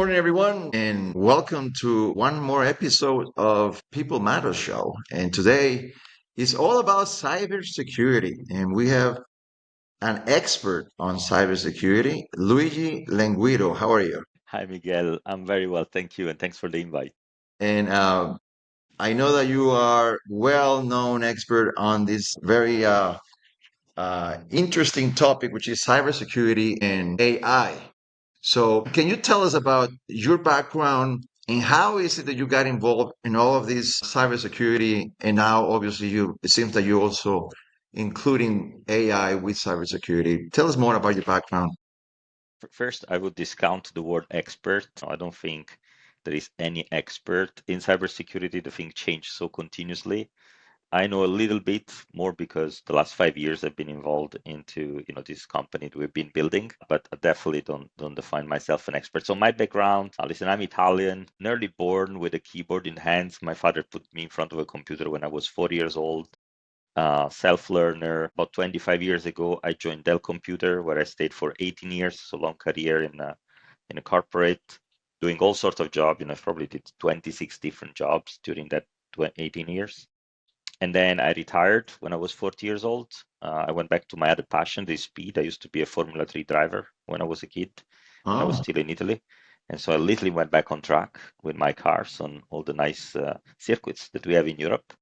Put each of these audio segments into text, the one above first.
morning, everyone, and welcome to one more episode of People Matter Show. And today is all about cybersecurity, and we have an expert on cybersecurity, Luigi Lenguito. How are you? Hi, Miguel. I'm very well, thank you, and thanks for the invite. And I know that you are well-known expert on this very interesting topic, which is cybersecurity and AI. So, can you tell us about your background and how is it that you got involved in all of this cybersecurity? And now, obviously, it seems that you're also including AI with cybersecurity. Tell us more about your background. First, I would discount the word expert. I don't think there is any expert in cybersecurity. The thing changes so continuously. I know a little bit more because the last 5 years I've been involved into this company that we've been building, but I definitely don't define myself an expert. So my background, listen, I'm Italian, nearly born with a keyboard in hands. My father put me in front of a computer when I was 4 years old. Self-learner. About 25 years ago, I joined Dell Computer, where I stayed for 18 years, so long career in a corporate, doing all sorts of jobs. I probably did 26 different jobs during that 18 years. And then I retired when I was 40 years old. I went back to my other passion, the speed. I used to be a Formula 3 driver when I was a kid, when I was Oh, still in Italy. And so I literally went back on track with my cars on all the nice circuits that we have in Europe.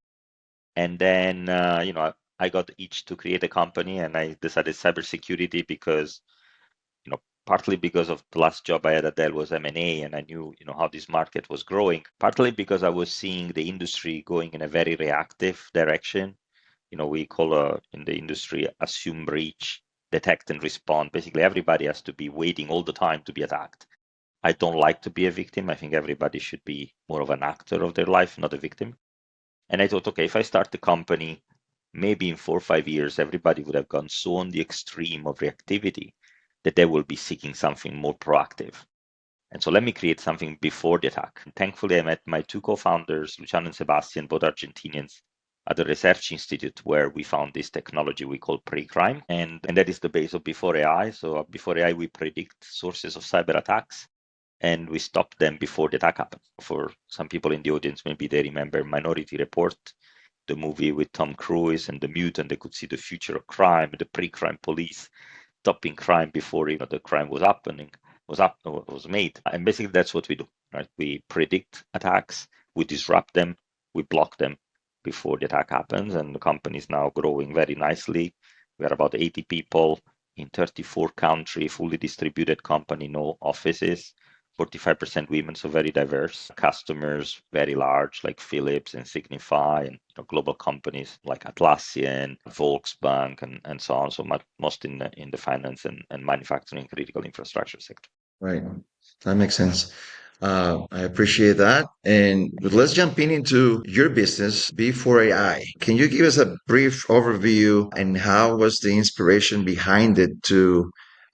And then, I got itch to create a company, and I decided cybersecurity because, partly because of the last job I had at Dell was M&A, and I knew, how this market was growing. Partly because I was seeing the industry going in a very reactive direction. We call in the industry assume breach, detect and respond. Basically, everybody has to be waiting all the time to be attacked. I don't like to be a victim. I think everybody should be more of an actor of their life, not a victim. And I thought, okay, if I start the company, maybe in 4 or 5 years, everybody would have gone so on the extreme of reactivity that they will be seeking something more proactive. And so let me create something before the attack. And thankfully, I met my two co-founders, Luciano and Sebastian, both Argentinians, at the research institute where we found this technology we call pre-crime. And that is the base of BforeAI. So at BforeAI, we predict sources of cyber attacks and we stopped them before the attack happened. For some people in the audience, maybe they remember Minority Report, the movie with Tom Cruise and the mutant that could see the future of crime, the pre-crime police stopping crime before the crime was happening, was made. And basically that's what we do, right? We predict attacks, we disrupt them, we block them before the attack happens. And the company is now growing very nicely. We are about 80 people in 34 countries, fully distributed company, no offices. 45% women, so very diverse. Customers, very large, like Philips and Signify, and global companies like Atlassian, Volksbank, and so on. So most in the finance and manufacturing critical infrastructure sector. right. That makes sense. I appreciate that. And let's jump into your business, B4AI. Can you give us a brief overview and how was the inspiration behind it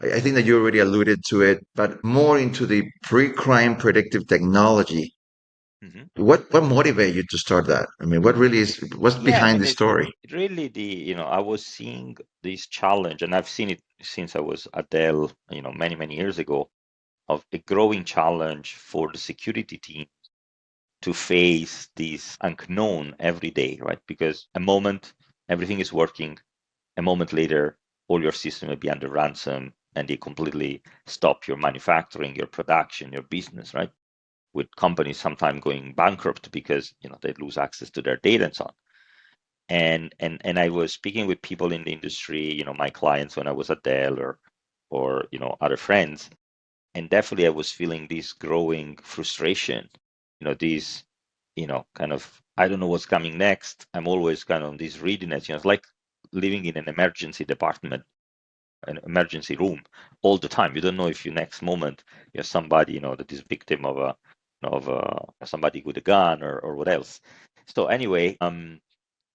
I think that you already alluded to it, but more into the pre-crime predictive technology. Mhm. What motivated you to start that? I mean, what's Yeah, I behind mean, the story? it really I was seeing this challenge, and I've seen it since I was at Dell, many, many years ago, of a growing challenge for the security team to face this unknown every day, right? Because a moment everything is working, a moment later, all your system will be under ransom and they completely stop your manufacturing, your production, your business, right? With companies sometimes going bankrupt because they lose access to their data and so on. And I was speaking with people in the industry, my clients when I was at Dell or other friends, and definitely I was feeling this growing frustration, this, kind of I don't know what's coming next. I'm always kind of on this readiness, it's like living in an emergency department, an emergency room all the time. You don't know if you next moment you have somebody that is victim of somebody with a gun or what else. So anyway, and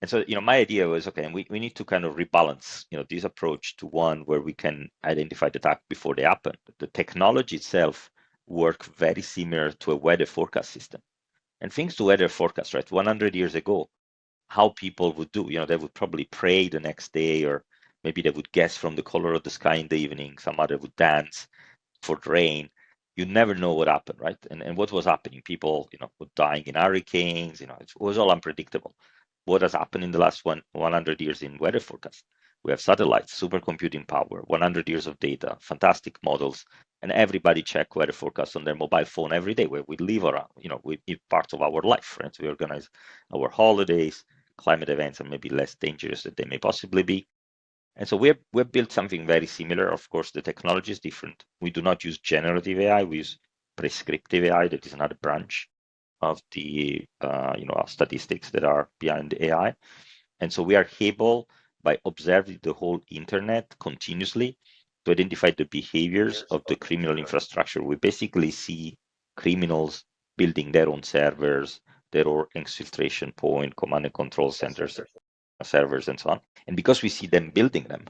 so, my idea was, okay, and we need to kind of rebalance, this approach to one where we can identify the attack before they happen. The technology itself work very similar to a weather forecast system. And things to weather forecast, right? 100 years ago, how people would do, they would probably pray the next day, or maybe they would guess from the color of the sky in the evening. Some other would dance for the rain. you never know what happened, right? And what was happening? People, were dying in hurricanes. It was all unpredictable. What has happened in the last 100 years in weather forecast? We have satellites, supercomputing power, 100 years of data, fantastic models, and everybody check weather forecasts on their mobile phone every day where we live around, it's part of our life, right? We organize our holidays, climate events are maybe less dangerous than they may possibly be. And so we've built something very similar. Of course, the technology is different. We do not use generative AI. We use prescriptive AI. That is another branch of the statistics that are behind AI. And so we are able, by observing the whole internet continuously, to identify the behaviors of the criminal infrastructure. We basically see criminals building their own servers, their own exfiltration point, command and control centers, servers, and so on. And because we see them building them,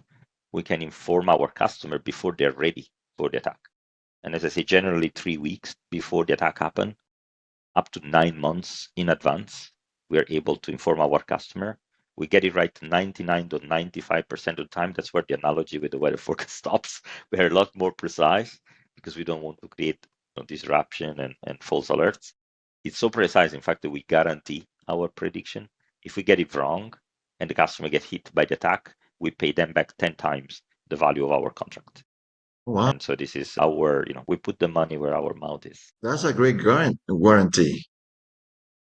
we can inform our customer before they're ready for the attack. And as I say, generally 3 weeks before the attack happen, up to 9 months in advance, we are able to inform our customer. We get it right 99 to 95% of the time. That's where the analogy with the weather forecast stops. We are a lot more precise because we don't want to create disruption and false alerts. It's so precise, in fact, that we guarantee our prediction. If we get it wrong and the customer gets hit by the attack, we pay them back 10 times the value of our contract. Wow, And so this is our, we put the money where our mouth is. that's a great warranty.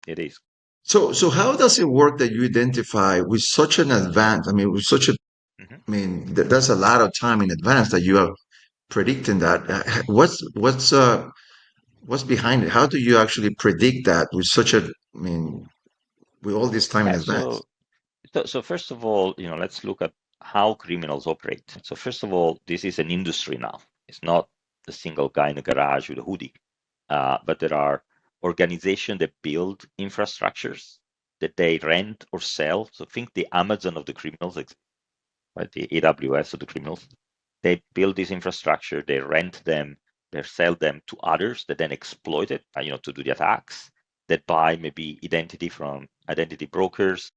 It is. So how does it work that you identify with such an advance? I mean, with such a, Mhm. I mean, that's a lot of time in advance that you are predicting that. What's behind it? How do you actually predict that with such a, I mean, with all this time in Yeah. advance? So first of all, let's look at how criminals operate. So first of all, this is an industry now. It's not a single guy in a garage with a hoodie, but there are organizations that build infrastructures that they rent or sell. So think the Amazon of the criminals, right? The AWS of the criminals. They build this infrastructure, they rent them, they sell them to others that then exploit it, to do the attacks. That buy maybe identity from identity brokers,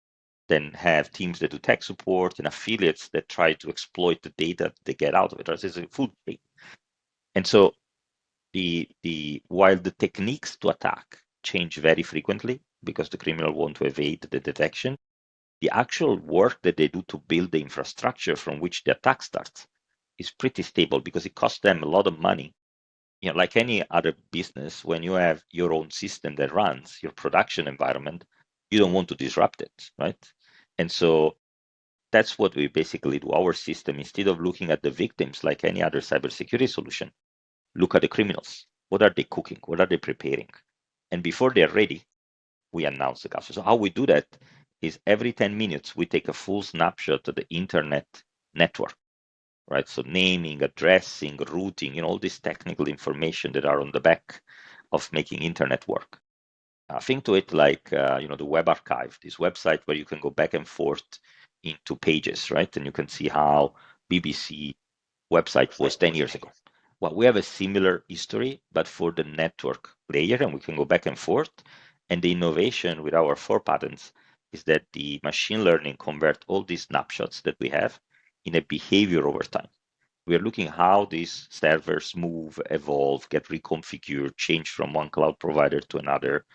then have teams that do tech support and affiliates that try to exploit the data they get out of it. Right? It's a food chain. And so the while the techniques to attack change very frequently because the criminal want to evade the detection, the actual work that they do to build the infrastructure from which the attack starts is pretty stable because it costs them a lot of money. Like any other business, when you have your own system that runs your production environment, you don't want to disrupt it, right? And so that's what we basically do. Our system, instead of looking at the victims like any other cybersecurity solution, look at the criminals. What are they cooking? What are they preparing? And before they're ready, we announce the customer. So how we do that is every 10 minutes, we take a full snapshot of the internet network, right? So naming, addressing, routing, all this technical information that are on the back of making internet work. Think to it like, the web archive, this website where you can go back and forth into pages, right? And you can see how BBC website was 10 years ago. Well, we have a similar history, but for the network layer, and we can go back and forth. And the innovation with our 4 patents is that the machine learning convert all these snapshots that we have in a behavior over time. We are looking how these servers move, evolve, get reconfigured, change from one cloud provider to another,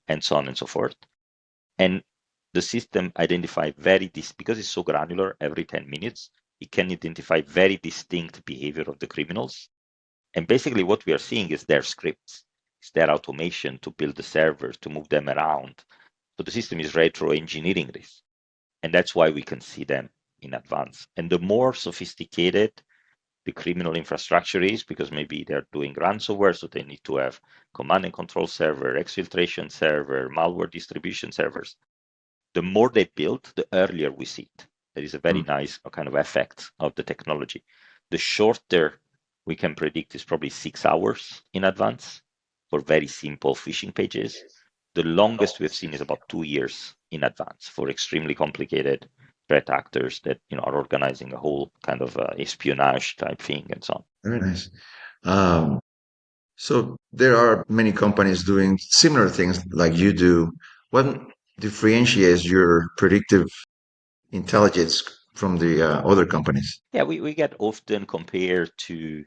and so on and so forth. And the system identify because it's so granular every 10 minutes, it can identify very distinct behavior of the criminals. And basically what we are seeing is their scripts, it's their automation to build the servers, to move them around. So the system is retro engineering this. And that's why we can see them in advance. And the more sophisticated the criminal infrastructure is, because maybe they're doing ransomware, so they need to have command and control server, exfiltration server, malware distribution servers. The more they build, the earlier we see it. There is a very Mm. nice kind of effect of the technology. The shorter we can predict is probably 6 hours in advance for very simple phishing pages. The longest we've seen is about 2 years in advance for extremely complicated threat actors that are organizing a whole kind of espionage type thing and so on. Very nice. Um, so there are many companies doing similar things like you do. What differentiates your predictive intelligence from the other companies? Yeah, we get often compared to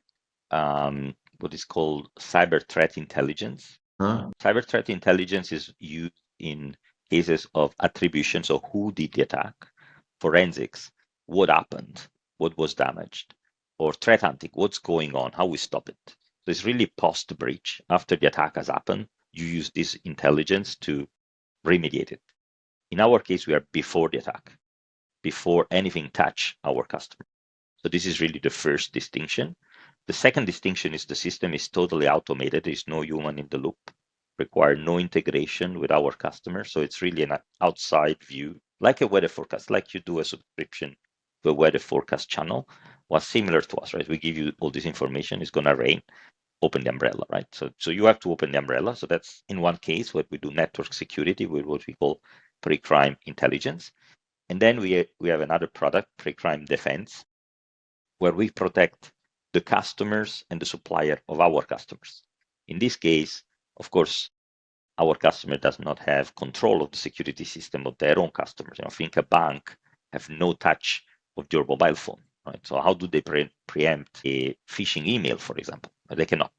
what is called cyber threat intelligence. Huh? Cyber threat intelligence is used in cases of attribution, so who did the attack, forensics, what happened, what was damaged, or threat hunting, what's going on, how we stop it. So it's really post-breach. After the attack has happened, you use this intelligence to remediate it. In our case, we are before the attack, before anything touch our customer. So this is really the first distinction. The second distinction is the system is totally automated. There is no human in the loop, require no integration with our customers. So it's really an outside view, like a weather forecast, like you do a subscription to a weather forecast channel, was similar to us, right? We give you all this information. It's going to rain. Open the umbrella, right? So you have to open the umbrella. So that's in one case what we do network security with what we call pre-crime intelligence. And then we have another product, pre-crime defense, where we protect the customers and the supplier of our customers. In this case, of course, our customer does not have control of the security system of their own customers. Think a bank have no touch of your mobile phone, right? So how do they preempt a phishing email, for example? They cannot.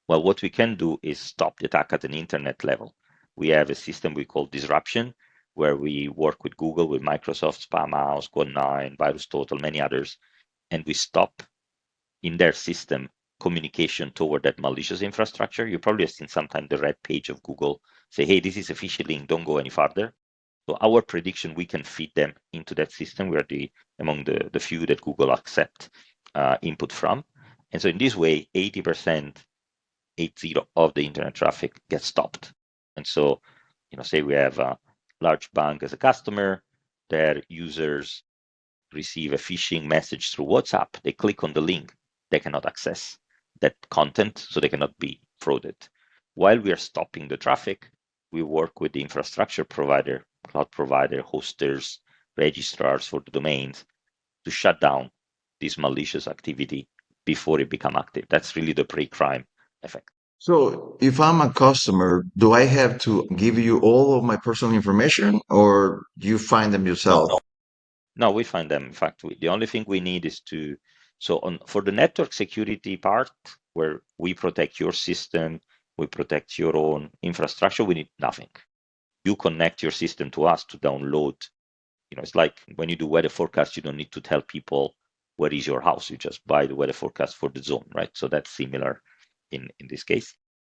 Well, what we can do is stop the attack at an internet level. We have a system we call disruption, where we work with Google, with Microsoft, Spamhaus, Code9, VirusTotal, many others, and we stop in their system communication toward that malicious infrastructure. You probably have seen sometime the red page of Google say, hey, this is a phishing link, don't go any farther. So our prediction, we can feed them into that system. We are among the few that Google accept input from. And so in this way, 80%, 80 of the internet traffic gets stopped. And so, say we have a large bank as a customer, their users receive a phishing message through WhatsApp, they click on the link, they cannot access that content, so they cannot be frauded. While we are stopping the traffic, we work with the infrastructure provider, cloud provider, hosters, registrars for the domains to shut down this malicious activity before it become active. That's really the pre-crime effect. So if I'm a customer, do I have to give you all of my personal information or you find them yourself? No, we find them. In fact, the only thing we need is for the network security part, where we protect your system, we protect your own infrastructure, we need nothing. You connect your system to us to download. It's like when you do weather forecast, you don't need to tell people where is your house. You just buy the weather forecast for the zone, right? So that's similar in this case.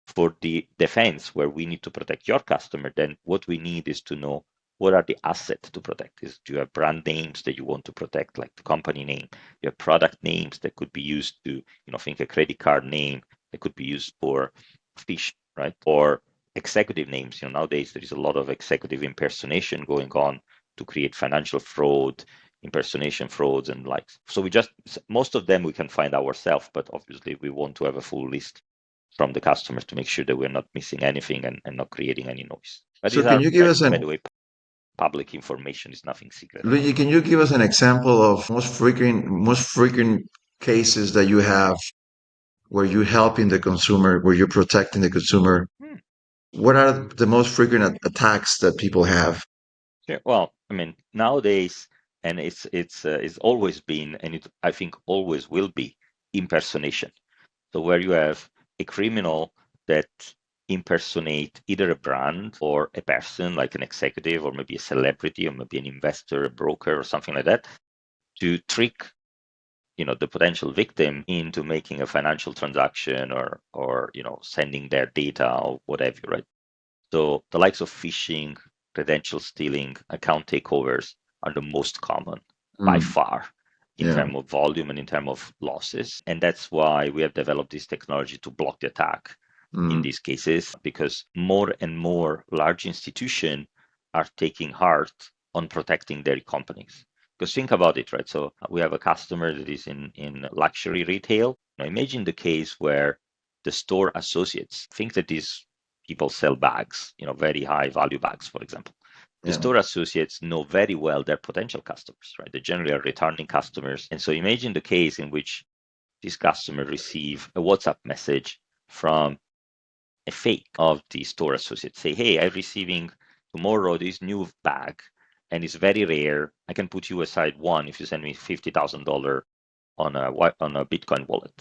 For the defense, where we need to protect your customer, then what we need is to know what are the assets to protect. Do you have brand names that you want to protect, like the company name? You have product names that could be used to, think a credit card name that could be used for fish, right? Or executive names. Nowadays there is a lot of executive impersonation going on to create financial fraud, impersonation frauds, and likes. So most of them we can find ourselves, but obviously we want to have a full list from the customers to make sure that we're not missing anything and not creating any noise. But So these can are, you give us by the way, public information. Is nothing secret about Luigi, it. can you give us an example of most frequent cases that you have where you're helping the consumer, where you're protecting the consumer? Hmm. What are the most frequent attacks that people have? Sure. Well, nowadays, and it's always been, and I think always will be, impersonation. So where you have a criminal that impersonate either a brand or a person, like an executive or maybe a celebrity or maybe an investor, a broker or something like that, to trick the potential victim into making a financial transaction or sending their data or whatever, right? So the likes of phishing, credential stealing, account takeovers are the most common by Mm, far in yeah. terms of volume and in terms of losses. And that's why we have developed this technology to block the attack in Mm, these cases, because more and more large institutions are taking heart on protecting their companies. Because think about it, right? So we have a customer that is in luxury retail. Now imagine the case where the store associates think that these people sell bags, very high value bags, for example. The yeah. store associates know very well their potential customers, right? They generally are returning customers. And so imagine the case in which this customer receive a WhatsApp message from a fake of the store associate. Say, hey, I'm receiving tomorrow this new bag and it's very rare. I can put you aside one if you send me $50,000 on a Bitcoin wallet.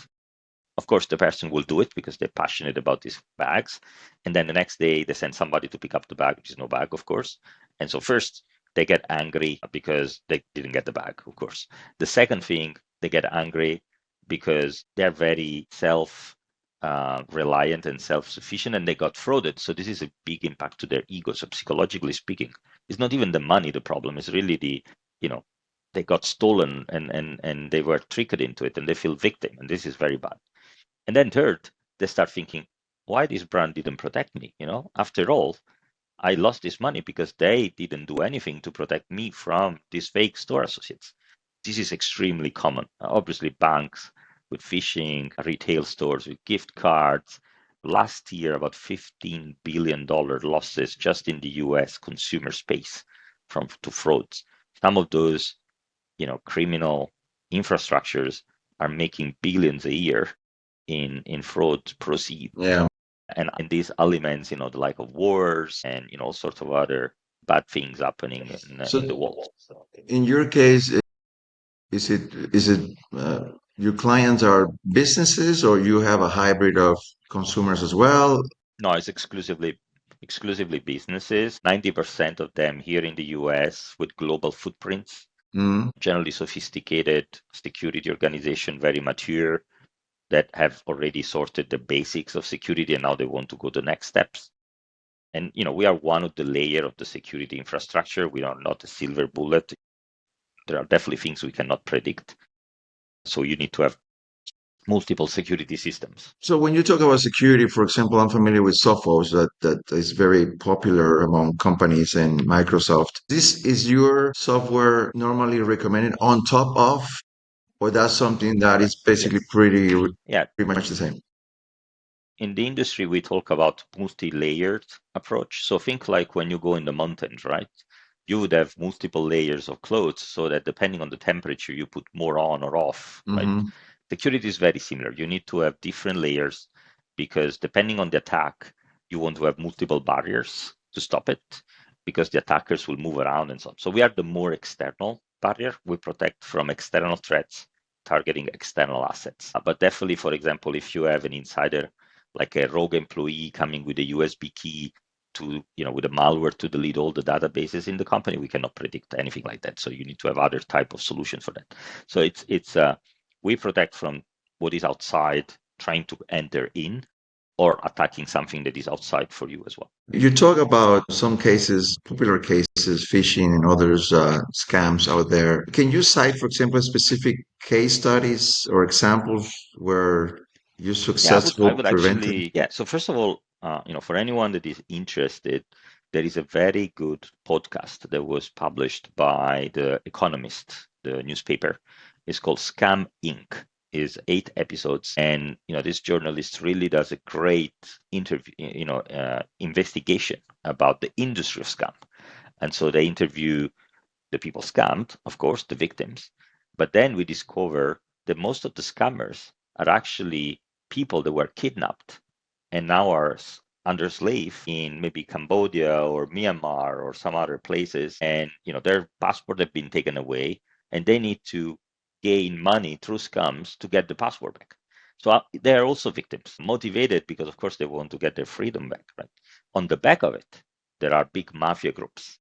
Of course, the person will do it because they're passionate about these bags. And then the next day, they send somebody to pick up the bag, which is no bag, of course. And so first, they get angry because they didn't get the bag, of course. The second thing, they get angry because they're very reliant and self-sufficient, and they got frauded. So this is a big impact to their ego. So psychologically speaking, it's not even the money the problem. It's really they got stolen and they were tricked into it, and they feel victim, and this is very bad. And then third, they start thinking, why this brand didn't protect me? After all, I lost this money because they didn't do anything to protect me from these fake store associates. This is extremely common. Obviously, banks with phishing, retail stores with gift cards. Last year, about $15 billion losses just in the US consumer space to frauds. Some of those, criminal infrastructures are making billions a year in fraud proceeds. Yeah. And in these elements, the like of wars and all sorts of other bad things happening in the So world. in your case, is it your clients are businesses or you have a hybrid of consumers as well? No, it's exclusively businesses. 90% of them here in the US with global footprints, Mm. generally sophisticated security organization, very mature, that have already sorted the basics of security and now they want to go the next steps. And we are one of the layer of the security infrastructure. We are not a silver bullet. There are definitely things we cannot predict. So you need to have multiple security systems. So when you talk about security, for example, I'm familiar with Sophos that is very popular among companies and Microsoft. This is your software normally recommended on top of, or that's something that is basically Yes. pretty Yeah. pretty much the same? In the industry, we talk about multi-layered approach. So think like when you go in the mountains, right? You would have multiple layers of clothes so that depending on the temperature, you put more on or off, right? Hmm. Security is very similar. You need to have different layers because depending on the attack, you want to have multiple barriers to stop it because the attackers will move around and so on. So we are the more external barrier. We protect from external threats targeting external assets. But definitely, for example, if you have an insider, like a rogue employee coming with a USB key with a malware to delete all the databases in the company, we cannot predict anything like that. So you need to have other type of solutions for that. So we protect from what is outside trying to enter in or attacking something that is outside for you as well. You talk about some cases, popular cases, phishing and others, scams out there. Can you cite, for example, specific case studies or examples where you Yeah, I would prevented? actually, yeah. So first of all, for anyone that is interested, there is a very good podcast that was published by The Economist, the newspaper. It's called Scam Inc. Is 8 episodes, and this journalist really does a great interview, investigation about the industry of scam, and so they interview the people scammed, of course, the victims. But then we discover that most of the scammers are actually people that were kidnapped and now are under slave in maybe Cambodia or Myanmar or some other places. And their passport have been taken away and they need to gain money through scams to get the passport back. So they are also victims, motivated because, of course, they want to get their freedom back. Right? On the back of it, there are big mafia groups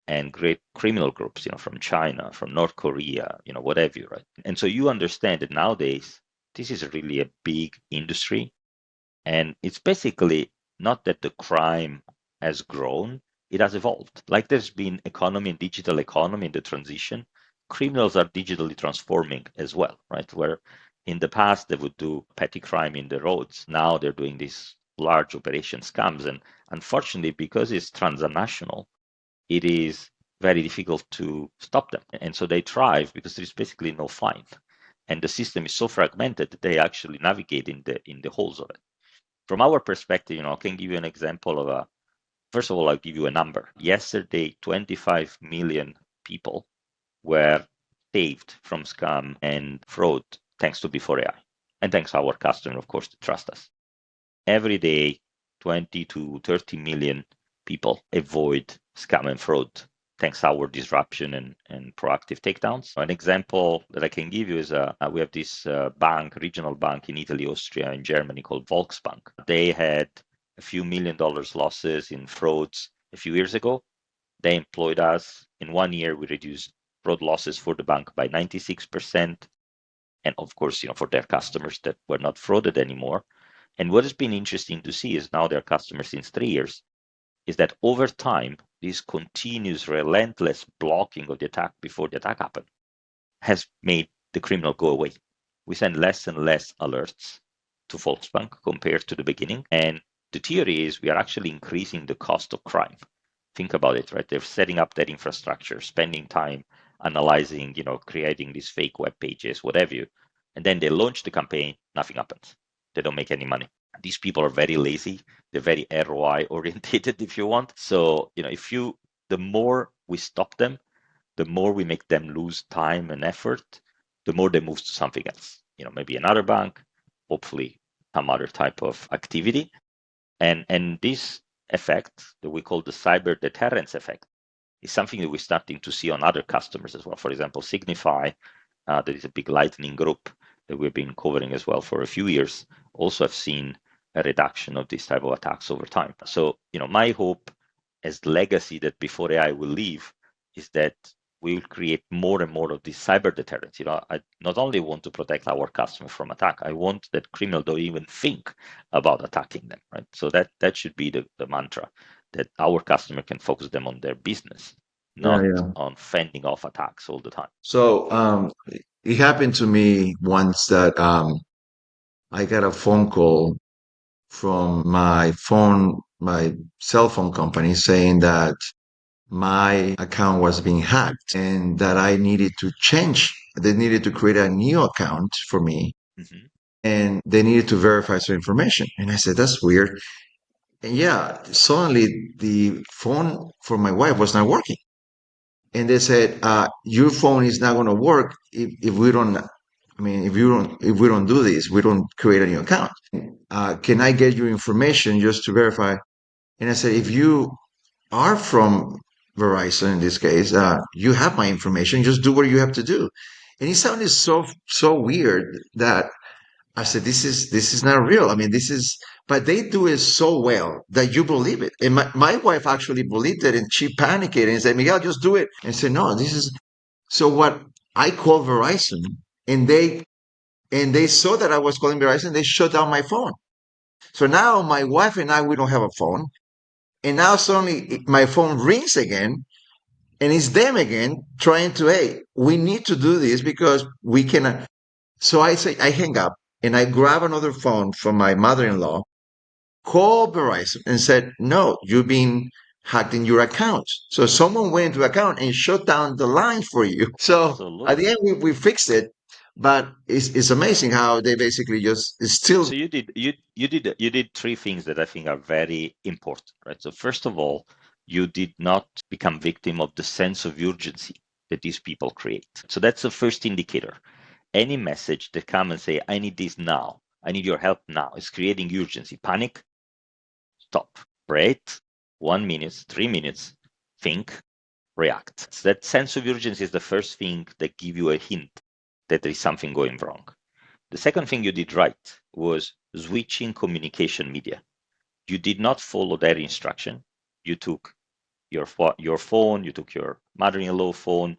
and great criminal groups, from China, from North Korea, what have you, right? And so you understand that nowadays this is really a big industry, and it's basically not that the crime has grown, it has evolved. Like there's been economy and digital economy in the transition, criminals are digitally transforming as well, right? Where in the past they would do petty crime in the roads, now they're doing these large operation scams, and unfortunately, because it's transnational, it is very difficult to stop them. And so they thrive because there is basically no fine. And the system is so fragmented that they actually navigate in the holes of it. From our perspective, I can give you an example of first of all, I'll give you a number. Yesterday, 25 million people were saved from scam and fraud thanks to Before AI. And thanks to our customer, of course, to trust us. Every day, 20 to 30 million people avoid scam and fraud thanks our disruption and proactive takedowns. An example that I can give you is we have this regional bank in Italy, Austria, and Germany called Volksbank. They had a few $1 million losses in frauds a few years ago. They employed us. In 1 year, we reduced fraud losses for the bank by 96%. And of course, for their customers that were not frauded anymore. And what has been interesting to see is now their customers since 3 years is that over time, this continuous relentless blocking of the attack before the attack happened has made the criminal go away. We send less and less alerts to Volksbank compared to the beginning. And the theory is we are actually increasing the cost of crime. Think about it, right? They're setting up that infrastructure, spending time analyzing, creating these fake web pages, whatever you. And then they launch the campaign, nothing happens. They don't make any money. These people are very lazy. They're very ROI orientated, if you want. So, the more we stop them, the more we make them lose time and effort, the more they move to something else. Maybe another bank, hopefully some other type of activity. And this effect that we call the cyber deterrence effect is something that we're starting to see on other customers as well. For example, Signify, that is a big lightning group that we've been covering as well for a few years, also have seen a reduction of this type of attacks over time. So, my hope as legacy that BforeAI will leave is that we will create more and more of this cyber deterrence. I not only want to protect our customers from attack, I want that criminals don't even think about attacking them, right? So that should be the mantra, that our customer can focus them on their business, not on fending off attacks all the time. So it happened to me once that I got a phone call from my cell phone company saying that my account was being hacked and that I needed to change. They needed to create a new account for me and they needed to verify some information. And I said, that's weird. And yeah, suddenly the phone for my wife was not working. And they said, your phone is not going to work if we don't, if we don't do this, we don't create a new account. Can I get your information just to verify? And I said, if you are from Verizon in this case, you have my information. Just do what you have to do. And it sounded so weird that I said, this is not real. But they do it so well that you believe it. And my wife actually believed it and she panicked and said, Miguel, just do it. And said, no, this is so what I called Verizon and they saw that I was calling Verizon. They shut down my phone. So now my wife and I, we don't have a phone. And now suddenly my phone rings again and it's them again trying to, hey, we need to do this because we cannot. So I say, I hang up and I grab another phone from my mother-in-law, call Verizon and said, no, you've been hacked in your account. So someone went into the account and shut down the line for you. So Absolutely. at the end, we fixed it. But it's amazing how they basically just still. So you did 3 things that I think are very important, right? So first of all, you did not become victim of the sense of urgency that these people create. So that's the first indicator. Any message that come and say, I need this now, I need your help now, is creating urgency. Panic, stop, break, 1 minute, 3 minutes, think, react. So that sense of urgency is the first thing that give you a hint that there is something going wrong. The second thing you did right was switching communication media. You did not follow their instruction. You took your phone, you took your mother-in-law phone.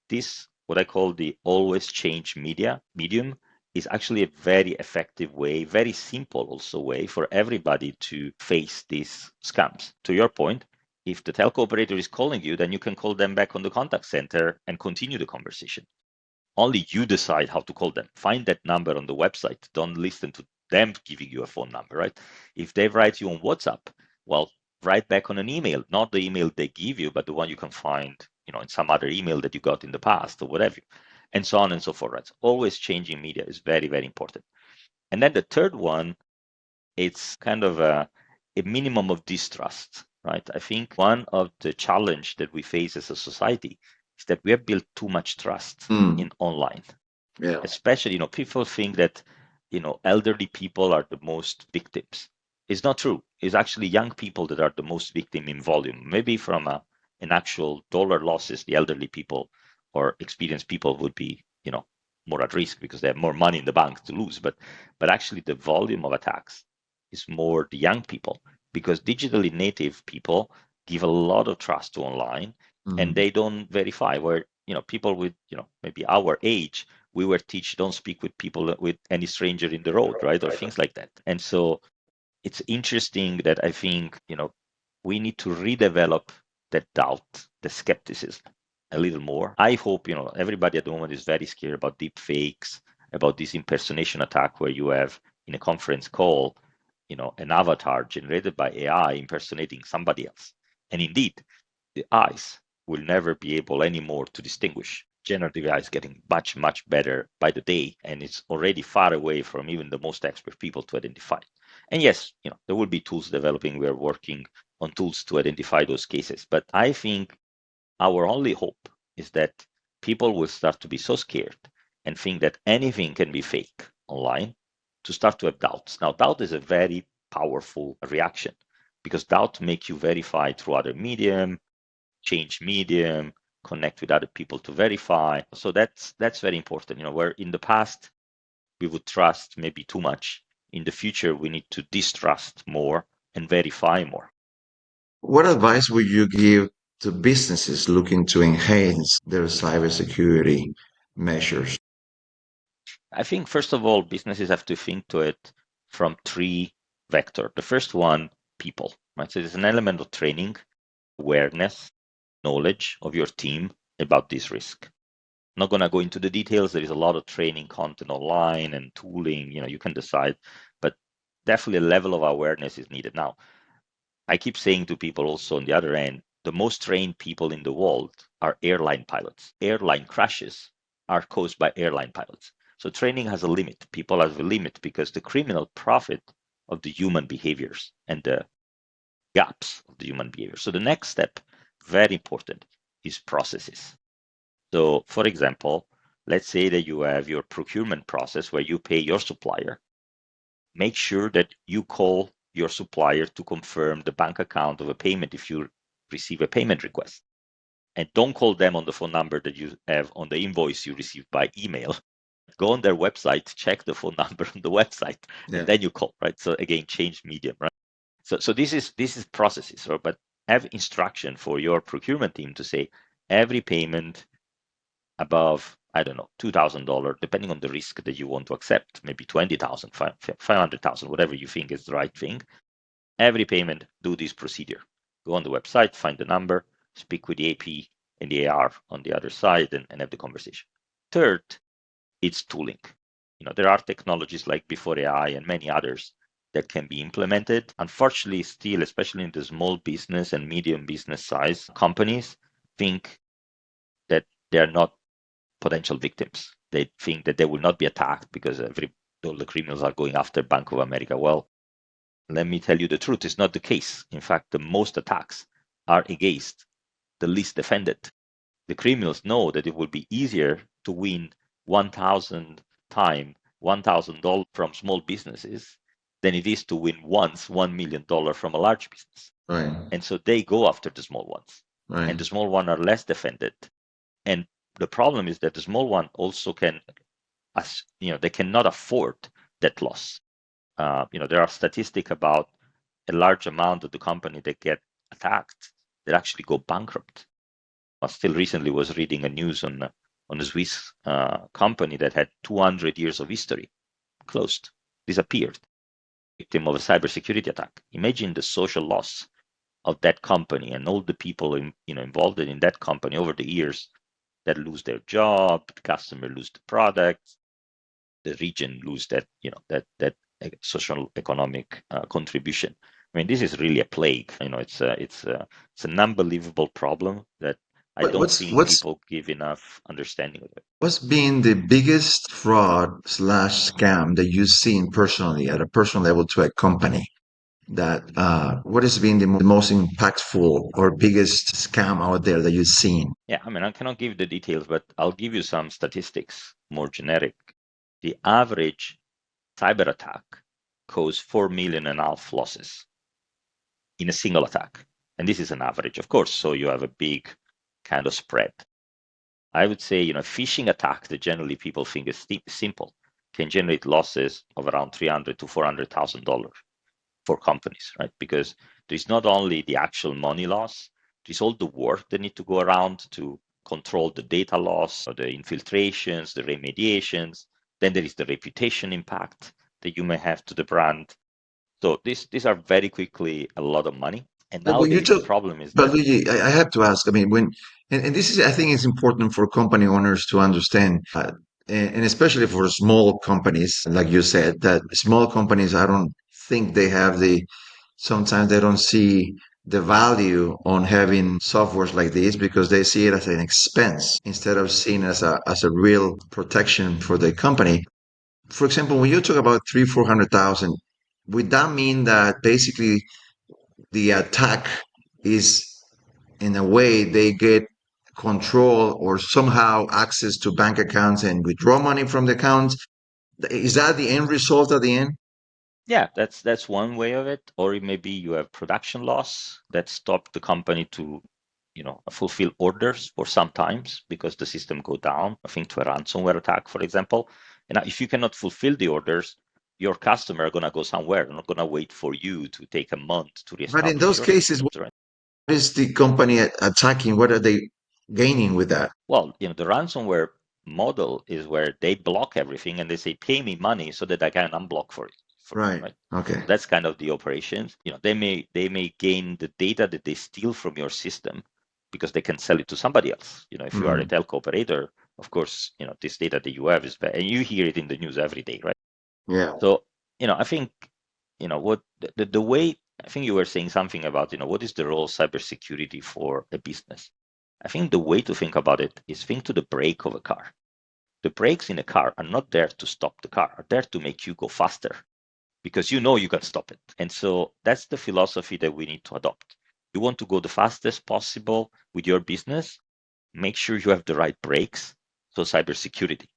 This, what I call the always change medium, is actually a very effective way, very simple also way for everybody to face these scams. To your point, if the telco operator is calling you, then you can call them back on the contact center and continue the conversation. Only you decide how to call them. Find that number on the website. Don't listen to them giving you a phone number, right? If they write you on WhatsApp, well, write back on an email, not the email they give you, but the one you can find, in some other email that you got in the past or whatever, and so on and so forth. Right? Always changing media is very, very important. And then the third one, it's kind of a minimum of distrust, right? I think one of the challenge that we face as a society is that we have built too much trust in online. Yeah. Especially, people think that, elderly people are the most victims. It's not true. It's actually young people that are the most victim in volume, maybe from a and actual dollar losses, the elderly people or experienced people would be, more at risk because they have more money in the bank to lose. But actually the volume of attacks is more the young people, because digitally native people give a lot of trust to online and they don't verify. Where people with maybe our age, we were taught don't speak with people, with any stranger in the road, right, or things like that. And so it's interesting that I think we need to redevelop that doubt, the skepticism a little more. I hope everybody at the moment is very scared about deep fakes, about this impersonation attack where you have in a conference call an avatar generated by AI impersonating somebody else. And indeed, the eyes will never be able anymore to distinguish. Generative AI is getting much, much better by the day, and it's already far away from even the most expert people to identify. And yes, there will be tools developing. We are working on tools to identify those cases. But I think our only hope is that people will start to be so scared and think that anything can be fake online to start to have doubts. Now, doubt is a very powerful reaction because doubt makes you verify through other medium, change medium, connect with other people to verify. So that's very important. Where in the past we would trust maybe too much, in the future we need to distrust more and verify more. What advice would you give to businesses looking to enhance their cybersecurity measures? I think first of all, businesses have to think to it from three vector. The first one, people, right? So there's an element of training, awareness, knowledge of your team about this risk. Not going to go into the details. There is a lot of training content online and tooling, you can decide, but definitely a level of awareness is needed. Now, I keep saying to people also on the other end, the most trained people in the world are airline pilots. Airline crashes are caused by airline pilots. So training has a limit. People have a limit because the criminal profit of the human behaviors and the gaps of the human behavior. So the next step, very important, is processes. So for example, let's say that you have your procurement process where you pay your supplier. Make sure that you call your supplier to confirm the bank account of a payment if you receive a payment request. And don't call them on the phone number that you have on the invoice you received by email. Go on their website, check the phone number on the website, and then you call, right? So again, change medium, right? So this is processes, right? But have instruction for your procurement team to say every payment above, I don't know, $2,000, depending on the risk that you want to accept, maybe 20,000, 500,000, whatever you think is the right thing. Every payment, do this procedure. Go on the website, find the number, speak with the AP and the AR on the other side, and have the conversation. Third, it's tooling. There are technologies like BforeAI and many others that can be implemented. Unfortunately, still, especially in the small business and medium business size companies, think that they are not potential victims. They think that they will not be attacked because all the criminals are going after Bank of America. Well, let me tell you the truth, it's not the case. In fact, the most attacks are against the least defended. The criminals know that it will be easier to win 1,000 times $1,000 from small businesses than it is to win once $1 million from a large business. Right. And so they go after the small ones. Right. And the small ones are less defended. And the problem is that the small one also they cannot afford that loss. There are statistics about a large amount of the company that get attacked that actually go bankrupt. I still recently was reading a news on a Swiss company that had 200 years of history, closed, disappeared, victim of a cybersecurity attack. Imagine the social loss of that company and all the people involved in that company over the years that lose their job, the customer lose the product, the region lose that that social economic contribution. I mean, this is really a plague. It's an unbelievable problem that I don't think What's people give enough understanding of it. what's been the biggest fraud slash scam that you've seen personally at a personal level to a company? That what has been the most impactful or biggest scam out there that you've seen? Yeah, I mean, I cannot give the details, but I'll give you some statistics, more generic. The average cyber attack caused 4.5 million losses in a single attack. And this is an average, of course, so you have a big kind of spread. I would say, phishing attack that generally people think is simple can generate losses of around $300 to $400,000 for companies, right? Because there's not only the actual money loss, there's all the work that need to go around to control the data loss, or the infiltrations, the remediations. Then there is the reputation impact that you may have to the brand. So these are very quickly a lot of money. And But when you nowadays the talk, problem is but that Luigi, I have to ask. I mean, and this is, I think, it's important for company owners to understand, and especially for small companies, like you said, that small companies, I don't think they have sometimes they don't see the value on having softwares like this because they see it as an expense instead of seeing it as a real protection for the company. For example, when you talk about 400,000, would that mean that basically the attack is in a way they get control or somehow access to bank accounts and withdraw money from the accounts? Is that the end result at the end? yeah, that's one way of it. Or it may be you have production loss that stop the company to fulfill orders for some times because the system go down. I think to a ransomware attack, for example. And if you cannot fulfill the orders, your customer are gonna go somewhere. They're not gonna wait for you to take a month to But in reestablish those your cases, systems, what right? is the company attacking? What are they gaining with that? Well, the ransomware model is where they block everything and they say, pay me money so that I can unblock for you, Right. right? Okay. So that's kind of the operations. They may gain the data that they steal from your system because they can sell it to somebody else. If you are a Mm. telco operator, of course, this data that you have is and you hear it in the news every day, right? Yeah. So, I think, what the way I think you were saying something about, what is the role of cybersecurity for a business? I think the way to think about it is think to the brake of a car. The brakes in a car are not there to stop the car, are there to make you go faster because you can stop it. And so that's the philosophy that we need to adopt. You want to go the fastest possible with your business, make sure you have the right brakes. So cybersecurity,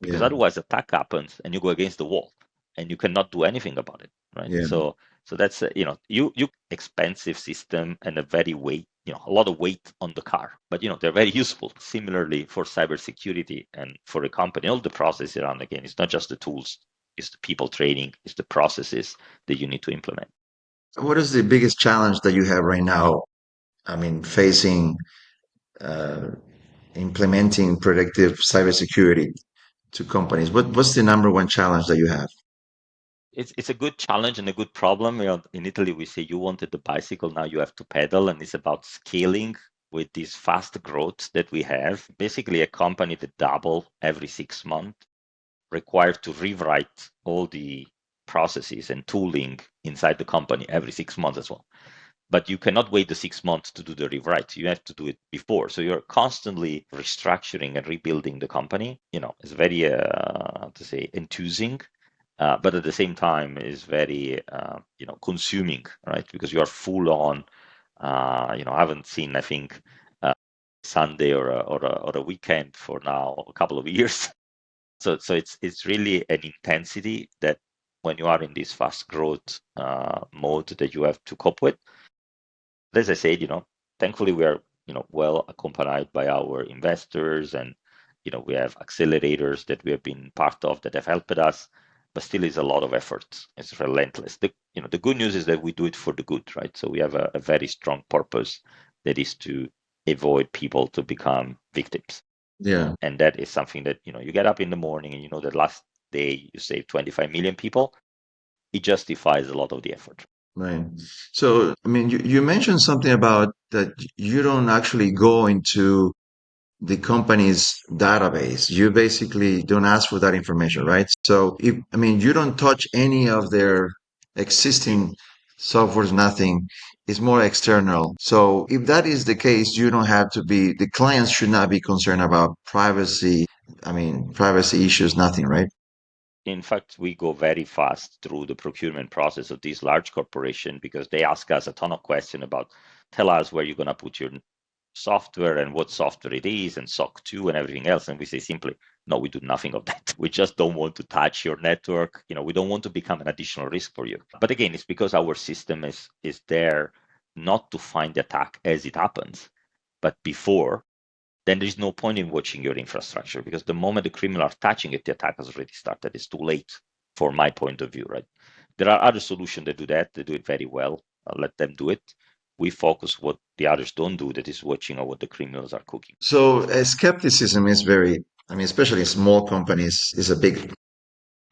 because Yeah. otherwise attack happens and you go against the wall and you cannot do anything about it, right? Yeah. So that's you expensive system and a very weight, a lot of weight on the car, but they're very useful. Similarly for cybersecurity and for a company, all the process around, again, it's not just the tools, it's the people training, it's the processes that you need to implement. What is the biggest challenge that you have right now? I mean, facing uh, implementing predictive cybersecurity to companies. What's the number one challenge that you have? It's a good challenge and a good problem. In Italy, we say you wanted the bicycle, now you have to pedal, and it's about scaling with this fast growth that we have. Basically, a company that double every 6 months required to rewrite all the processes and tooling inside the company every 6 months as well. But you cannot wait the 6 months to do the rewrite. You have to do it before. So you're constantly restructuring and rebuilding the company. It's very, to say, enthusing, but at the same time is very consuming, right? Because you are full on. I haven't seen, I think, Sunday or a weekend for now a couple of years. So it's really an intensity that when you are in this fast growth mode that you have to cope with. As I said, thankfully we are well accompanied by our investors, and we have accelerators that we have been part of that have helped us, but still is a lot of effort. It's relentless. The good news is that we do it for the good, right? So we have a very strong purpose that is to avoid people to become victims. Yeah. And that is something that you get up in the morning and that last day you save 25 million people. It justifies a lot of the effort. Right. So, I mean, you mentioned something about that you don't actually go into the company's database. You basically don't ask for that information, right? So, I mean, you don't touch any of their existing softwares, nothing. It's more external. So, if that is the case, you don't have to the clients should not be concerned about privacy. I mean, privacy issues, nothing, right? In fact, we go very fast through the procurement process of these large corporations because they ask us a ton of questions about, tell us where you're going to put your software and what software it is and SOC 2 and everything else. And we say simply, no, we do nothing of that. We just don't want to touch your network. We don't want to become an additional risk for you. But again, it's because our system is there not to find the attack as it happens, but before, then there is no point in watching your infrastructure, because the moment the criminal are touching it, the attack has already started. It's too late, from my point of view, right? There are other solutions that do that. They do it very well. I'll let them do it. We focus what the others don't do, that is watching what the criminals are cooking. So skepticism is very, I mean, especially in small companies, is a big,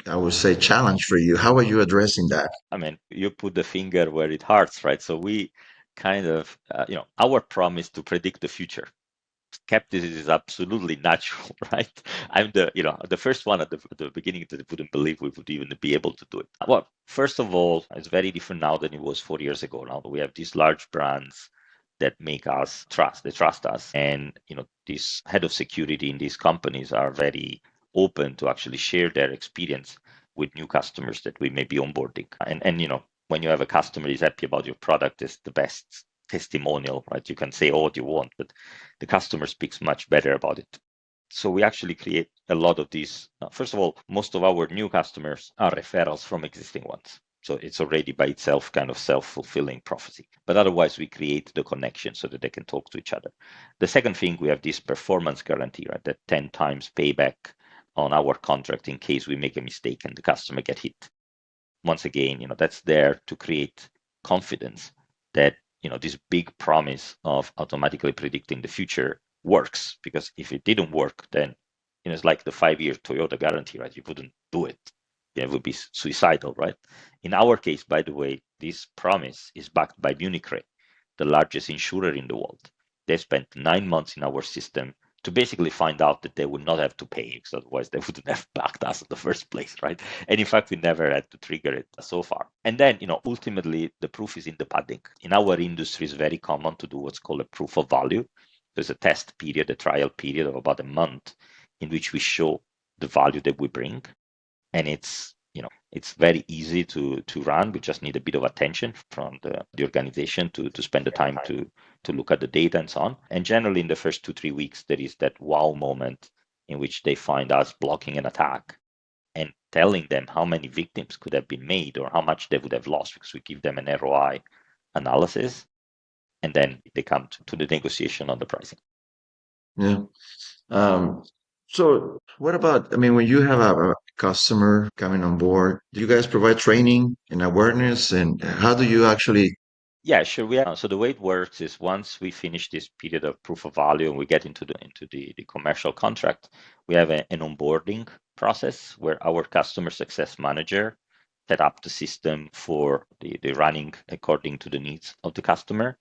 I would say, challenge for you. How are you addressing that? I mean, you put the finger where it hurts, right? So we kind of, our promise to predict the future. Skepticism is absolutely natural, right? I'm the first one at the beginning that wouldn't believe we would even be able to do it. Well, first of all, it's very different now than it was 4 years ago. Now we have these large brands that make us trust. They trust us, and these head of security in these companies are very open to actually share their experience with new customers that we may be onboarding. And when you have a customer is happy about your product, is the best testimonial, right? You can say all you want, but the customer speaks much better about it. So we actually create a lot of these. First of all, most of our new customers are referrals from existing ones. So it's already by itself kind of self-fulfilling prophecy. But otherwise, we create the connection so that they can talk to each other. The second thing, we have this performance guarantee, right? That 10 times payback on our contract in case we make a mistake and the customer get hit. Once again, that's there to create confidence that this big promise of automatically predicting the future works. Because if it didn't work, then it's like the 5-year Toyota guarantee, right? You wouldn't do it. It would be suicidal, right? In our case, by the way, this promise is backed by Munich Re, the largest insurer in the world. They spent 9 months in our system to basically find out that they would not have to pay, because otherwise they wouldn't have backed us in the first place, right? And in fact, we never had to trigger it so far. And then, ultimately, the proof is in the pudding. In our industry, it's very common to do what's called a proof of value. There's a test period, a trial period of about a month, in which we show the value that we bring. And it's very easy to run. We just need a bit of attention from the organization to spend the time to look at the data and so on. And generally, in the first 2-3 weeks, there is that wow moment in which they find us blocking an attack and telling them how many victims could have been made or how much they would have lost, because we give them an ROI analysis, and then they come to the negotiation on the pricing. Yeah. Um, so what about, I mean, when you have a customer coming on board, do you guys provide training and awareness? And how do you actually? Yeah, sure. So the way it works is, once we finish this period of proof of value and we get into the commercial contract, we have an onboarding process where our customer success manager set up the system for the running according to the needs of the customer.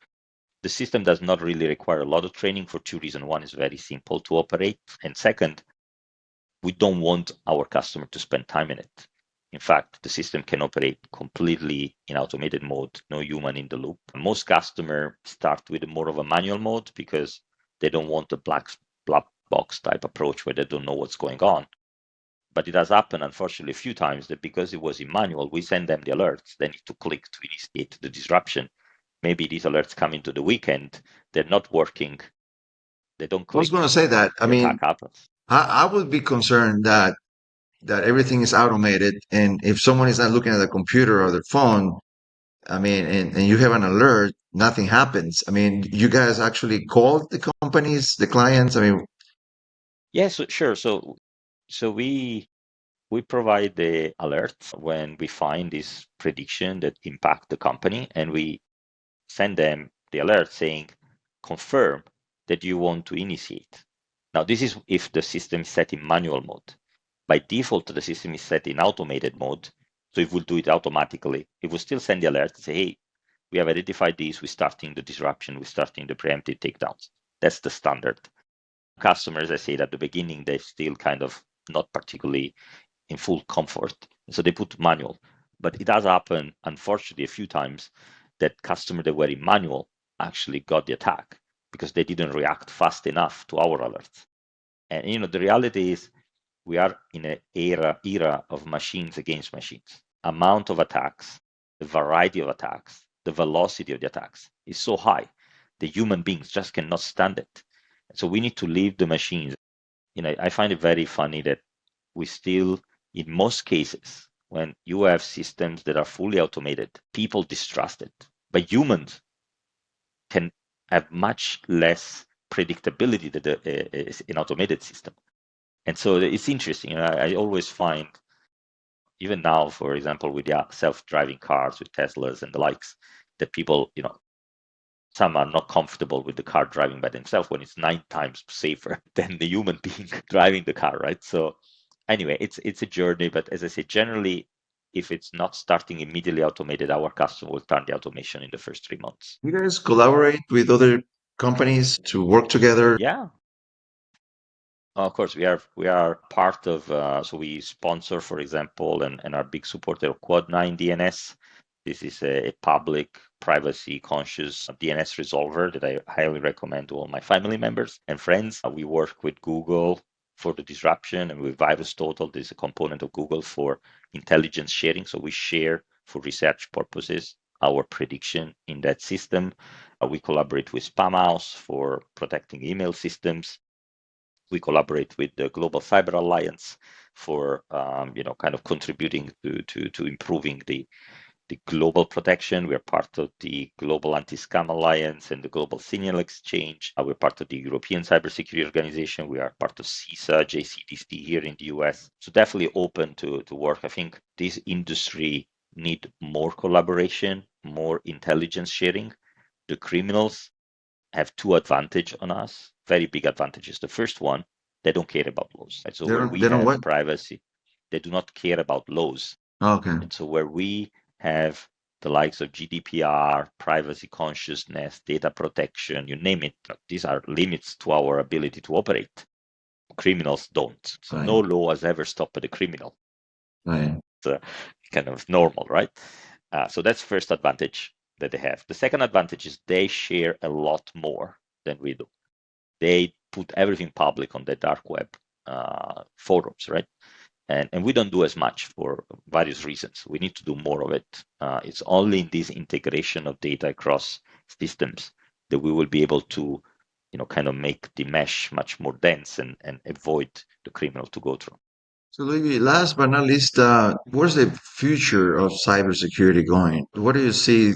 The system does not really require a lot of training for two reasons. One is very simple to operate, and second, we don't want our customer to spend time in it. In fact, the system can operate completely in automated mode, no human in the loop. Most customers start with more of a manual mode because they don't want a black box type approach where they don't know what's going on. But it has happened, unfortunately, a few times that because it was in manual, we send them the alerts. They need to click to initiate the disruption. Maybe these alerts come into the weekend, they're not working, they don't I was going click, to say that. I the mean, attack happens. I would be concerned that everything is automated, and if someone is not looking at the computer or their phone, I mean, and you have an alert, nothing happens. I mean, you guys actually call the companies, the clients. I mean, Yes, sure. So we provide the alerts when we find this prediction that impact the company, and we send them the alert saying, confirm that you want to initiate. Now, this is if the system is set in manual mode. By default, the system is set in automated mode, so it will do it automatically. It will still send the alert and say, hey, we have identified this, we're starting the disruption, we're starting the preemptive takedowns. That's the standard. Customers, I said at the beginning, they're still kind of not particularly in full comfort. So they put manual. But it has happened, unfortunately, a few times that customers that were in manual actually got the attack because they didn't react fast enough to our alerts. And the reality is we are in an era of machines against machines. Amount of attacks, the variety of attacks, the velocity of the attacks is so high. The human beings just cannot stand it. So we need to leave the machines. I find it very funny that we still, in most cases, when you have systems that are fully automated, people distrust it. But humans can have much less predictability than an automated system. And so it's interesting. I always find, even now, for example, with the self-driving cars, with Teslas and the likes, that people, some are not comfortable with the car driving by themselves when it's 9 times safer than the human being driving the car, right? So anyway, it's a journey, but as I say, generally, if it's not starting immediately automated, our customer will turn the automation in the first 3 months. You guys collaborate with other companies to work together? Yeah, of course, we are part of, so we sponsor, for example, and are big supporter of Quad 9 DNS. This is a public, privacy conscious DNS resolver that I highly recommend to all my family members and friends. We work with Google for the disruption, and with VirusTotal, there's a component of Google for intelligence sharing. So we share for research purposes our prediction in that system. We collaborate with Spamhaus for protecting email systems. We collaborate with the Global Cyber Alliance for kind of contributing to improving the global protection. We are part of the Global Anti-Scam Alliance and the Global Signal Exchange. We're part of the European Cybersecurity Organization. We are part of CISA, JCDC here in the US. So definitely open to work. I think this industry need more collaboration, more intelligence sharing. The criminals have two advantages on us, very big advantages. The first one, they don't care about laws. Right? So They where don't. we They don't have what? privacy, they do not care about laws. Okay. And so where we have the likes of GDPR, privacy consciousness, data protection, you name it, these are limits to our ability to operate. Criminals don't. So Right. no law has ever stopped a criminal. Right. It's kind of normal, right? So that's first advantage that they have. The second advantage is they share a lot more than we do. They put everything public on the dark web forums, right? And we don't do as much for various reasons. We need to do more of it. It's only in this integration of data across systems that we will be able to, kind of make the mesh much more dense and avoid the criminal to go through. So, Luigi, last but not least, where's the future of cybersecurity going? What do you see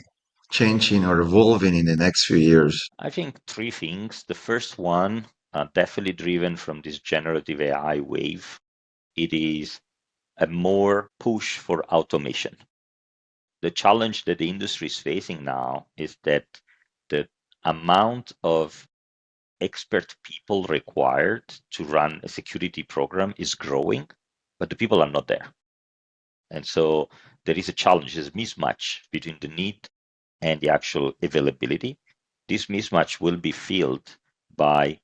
changing or evolving in the next few years? I think three things. The first one, definitely driven from this generative AI wave, it is a more push for automation. The challenge that the industry is facing now is that the amount of expert people required to run a security program is growing, but the people are not there. And so there is a challenge, there's a mismatch between the need and the actual availability. This mismatch will be filled by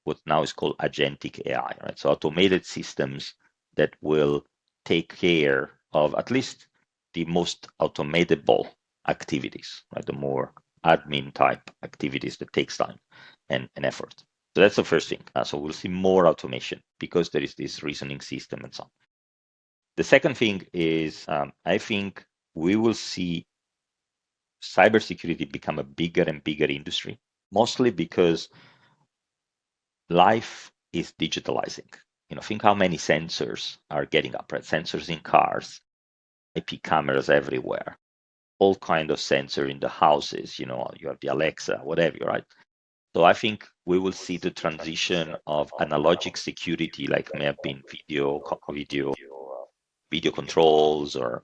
what now is called agentic AI, right? So automated systems that will take care of at least the most automatable activities, right? The more admin type activities that takes time and effort. So that's the first thing. So we'll see more automation because there is this reasoning system and so on. The second thing is, I think we will see cybersecurity become a bigger and bigger industry, mostly because life is digitalizing. Think how many sensors are getting up, right? Sensors in cars, IP cameras everywhere, all kind of sensor in the houses. You have the Alexa, whatever, right? So I think we will see the transition of analogic security, like may have been video controls, or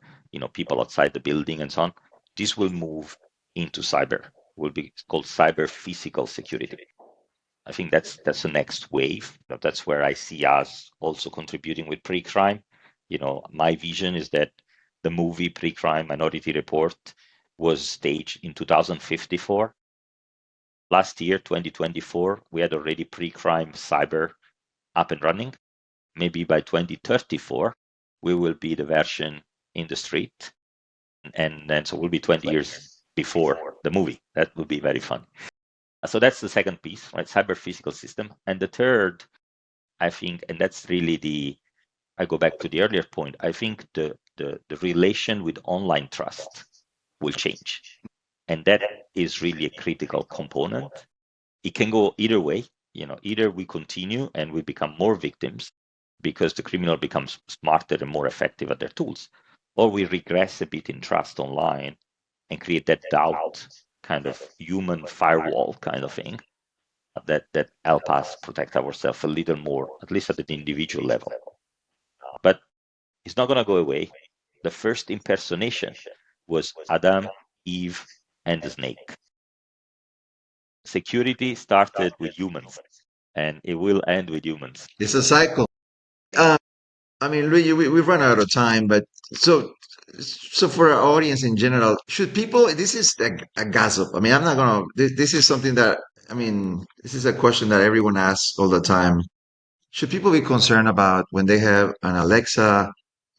people outside the building and so on. This will move into cyber. Will be called cyber physical security. I think that's the next wave. That's where I see us also contributing with pre-crime. My vision is that the movie Pre-Crime Minority Report was staged in 2054. Last year, 2024, we had already pre-crime cyber up and running. Maybe by 2034, we will be the version in the street. And then so we'll be 20 years before the movie. That would be very fun. So that's the second piece, right? Cyber physical system. And the third, I think, and that's really I go back to the earlier point, I think the relation with online trust will change. And that is really a critical component. It can go either way. Either we continue and we become more victims because the criminal becomes smarter and more effective at their tools, or we regress a bit in trust online and create that doubt kind of human firewall kind of thing that help us protect ourselves a little more, at least at the individual level. But it's not going to go away. The first impersonation was Adam, Eve, and the snake. Security started with humans, and it will end with humans. It's a cycle. I mean, Luigi, we've run out of time, but so for our audience in general, should people, this is a gossip. I mean, I'm not gonna, this is something that, I mean, this is a question that everyone asks all the time. Should people be concerned about when they have an Alexa,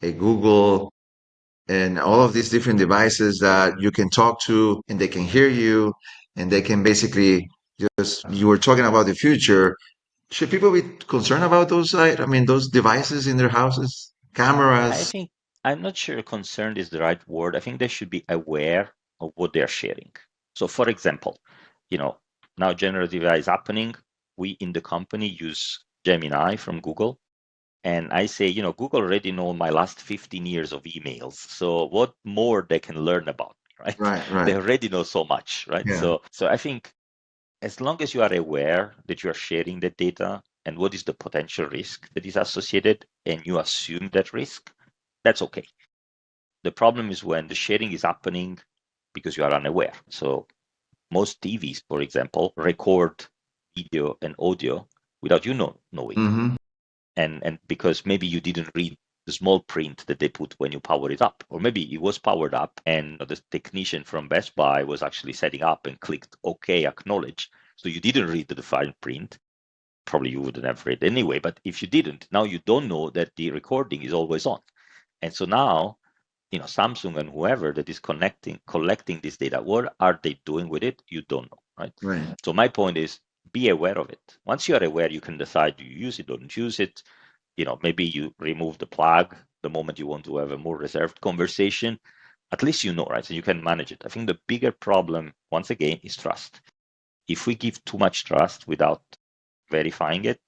a Google, and all of these different devices that you can talk to and they can hear you and they can basically just, you were talking about the future. Should people be concerned about those, I mean, those devices in their houses, I cameras? think I'm not sure concerned is the right word. I think they should be aware of what they're sharing. So, for example, now generative AI is happening. We in the company use Gemini from Google. And I say, Google already know my last 15 years of emails. So what more they can learn about me, right? Right, They right. already know so much, right? Yeah. So I think as long as you are aware that you are sharing the data and what is the potential risk that is associated and you assume that risk, that's okay. The problem is when the sharing is happening because you are unaware. So most TVs, for example, record video and audio without you knowing. Mm-hmm. And because maybe you didn't read the small print that they put when you power it up, or maybe it was powered up and the technician from Best Buy was actually setting up and clicked OK, acknowledge. So you didn't read the fine print. Probably you wouldn't have read anyway, but if you didn't, now you don't know that the recording is always on. And so now, Samsung and whoever that is collecting this data, what are they doing with it? You don't know, right? Right. So my point is, be aware of it. Once you are aware, you can decide do you use it, don't use it. Maybe you remove the plug the moment you want to have a more reserved conversation. At least you know, right? So you can manage it. I think the bigger problem, once again, is trust. If we give too much trust without verifying it,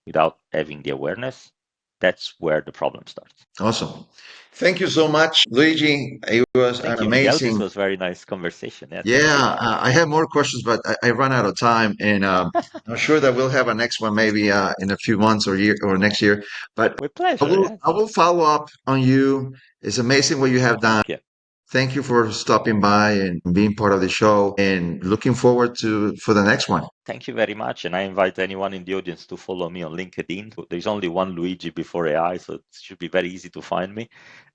without having the awareness, that's where the problem starts. Awesome. Thank you so much, Luigi. It was an Thank you, Miguel. This amazing. was very nice conversation. Yeah, thank you. Yeah, I have more questions, but I ran out of time, and I'm sure that we'll have a next one maybe in a few months or year or next year. But With pleasure. Yeah. I will follow up on you. It's amazing what you have done. Thank you. Thank you for stopping by and being part of the show, and looking forward to for the next one. Thank you very much. And I invite anyone in the audience to follow me on LinkedIn. There's only one Luigi before AI, so it should be very easy to find me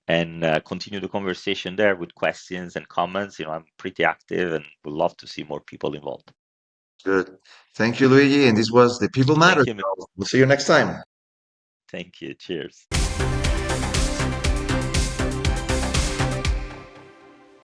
and continue the conversation there with questions and comments. I'm pretty active and would love to see more people involved. Good. Thank you, Luigi. And this was the People Matter Thank you. Show. We'll see you next time. Thank you. Cheers.